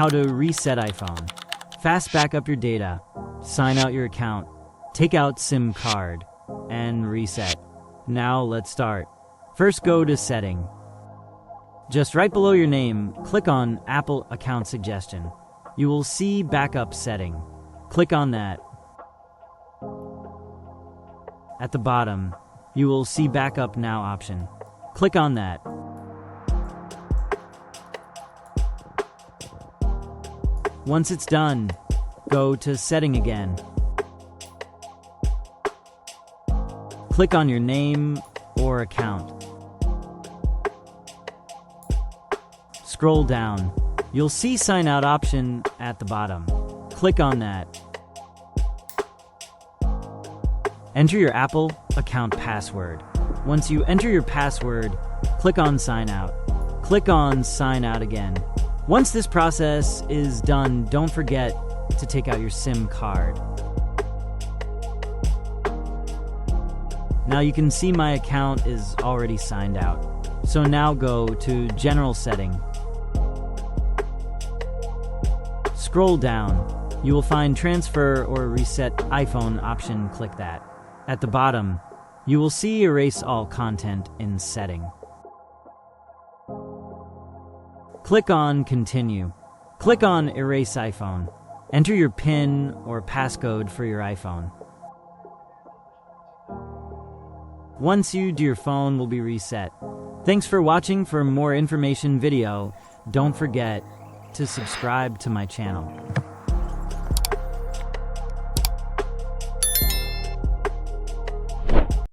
how to reset iPhone. Fast back up your data, sign out your account, take out SIM card, and reset. Now let's start. First, go to Setting. Just right below your name, click on Apple Account Suggestion. You will see Backup Setting. Click on that. At the bottom, you will see Backup Now option. Click on that. Once it's done, go to Setting again. Click on your name or account. Scroll down. You'll see Sign Out option at the bottom. Click on that. Enter your Apple account password. Once you enter your password, click on Sign Out. Click on Sign Out again. Once this process is done, don't forget to take out your SIM card. Now you can see my account is already signed out. So now go to General Setting. Scroll down. You will find Transfer or Reset iPhone option. Click that. At the bottom, you will see Erase All Content in Setting. Click on Continue. Click on Erase iPhone. Enter your PIN or passcode for your iPhone. Once you do, your phone will be reset. Thanks for watching. For more information video, don't forget to subscribe to my channel.